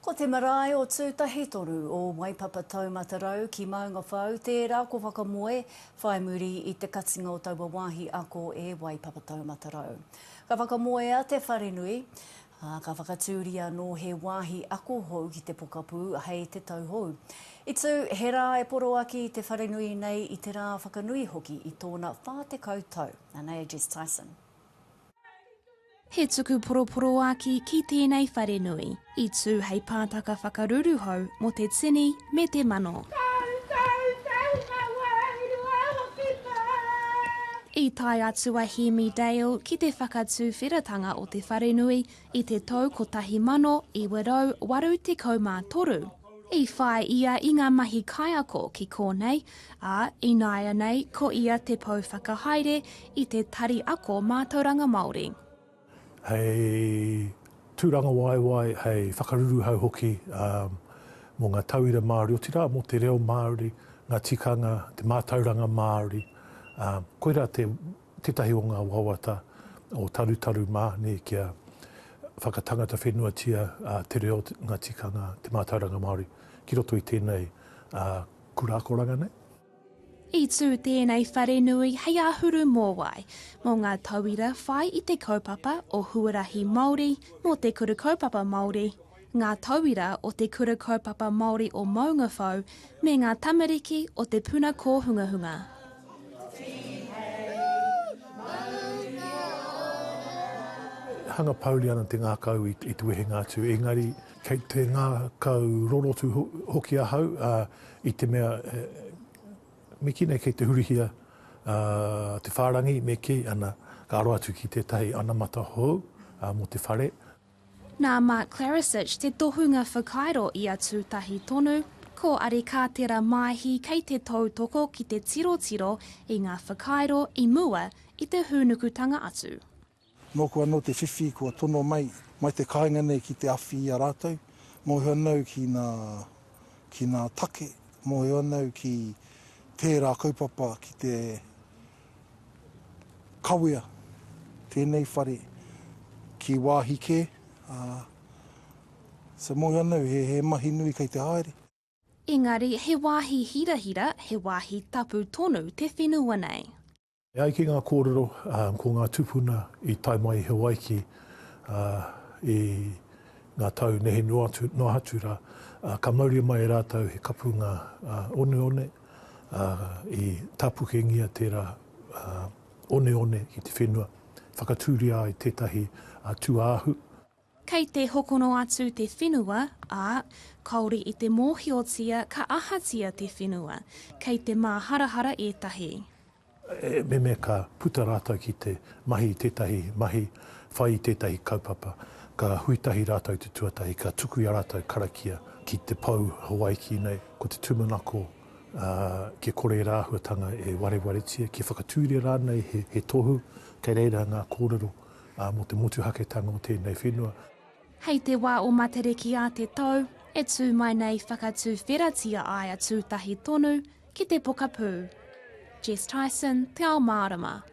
Ko te marae o Tūtahi Tonu o Waipapa Taumata Rau ki maunga whau, tērā ko whakamoe, whai muri i te katinga o taua wāhi ako e Waipapa Taumata Rau. Ka whakamoea te wharenui, ka whakatūria no he wāhi ako hou ki te pokapū hei te tauhou. I tū, he rā e poro aki te wharenui nei i te rā whakanui hoki i tōna whātekau tau. Anei Jess Tyson. He tuku poroporo aki ki tēnei wharenui, i tū hei pātaka whakaruru hou mo te tini me te mano. I tai atu a Hemi Dale ki te whakatū whiratanga o te wharenui i te tau ko tahi mano i warau waru te kaumātoru. I whai ia i ngā mahi kaiako ki kōnei, a i naia nei ko ia te pau whakahaere i te tari ako mātauranga Māori. Hei tūranga waiwai, hei whakaruru hau hoki mō ngā tauira Māori, o tira mō te reo Māori, ngā tikanga, te mātauranga Māori. Koira tētahi o ngā wawata o tarutaru māne kia whakatangata whenua tia te reo ngā tikanga, te mātauranga Māori. Ki roto i tēnei kurakoranga nei. I tū tēnei wharenui hei ahuru mōwai, mō ngā tauira whai i te kaupapa o huarahi Māori mō te kura kaupapa Māori, ngā tauira o te kura kaupapa Māori o Maunga Whau, me ngā tamariki o te puna kōhungahunga. Hanga pauri ana te ngākau i te wehe ngātu, engari kei te ngākau rorotu hoki ahau i te mea me ki nei kei te hurihia te whārangi me ki ana ka aro atu ki tētahi anamata hou mo te whare. Nā Mark Clarisic te tohunga whakairo i a Tūtahi Tonu, ko are ka tera maihi kei te tautoko ki te tirotiro i ngā whakairo i mua i te hūnukutanga atu. Nō kua no te whiwhi kua tono mai te kāinga nei ki te awhi i a rātou. Mō hea nau ki nā take, mō hea nau ki tērā kaupapa ki te kawea, tēnei whare ki wāhi kē. So mō hea nau he mahi nui kei te haere. Engari, he wāhi hira, he wāhi tapu tonu te whenua nei. E ai ki ngā kōrero, ko ngā tupuna i tai mai he waiki i ngā tau nehe noa hatura, ka mauria mai rātau he kapunga one i tapuke ngia tērā one ki te whenua, whakatūria ai tētahi tuāhu. Kei te hokono atu te whenua, kauri i te mōhiotia ka ahatia te whenua, kei te māharahara ētahi. Me me ka puta rātau ki te mahi tētahi mahi, whai tētahi kaupapa, ka huitahi rātau te tuatahi, ka tuku i rātau karakia ki te pau Hawaii ki nei, ko te tumanako ki kore rāhuatanga e warewaretia, ki whakatūria rānei he tohu, kei reira ngā kōrero mo te motuhaketanga o tēnei whenua. Hei te wā o matariki a te tau, e tū mai nei whakatū wheratia ai a Tūtahi Tonu ki te pokapū. Jess Tyson, Te Ao Mārama.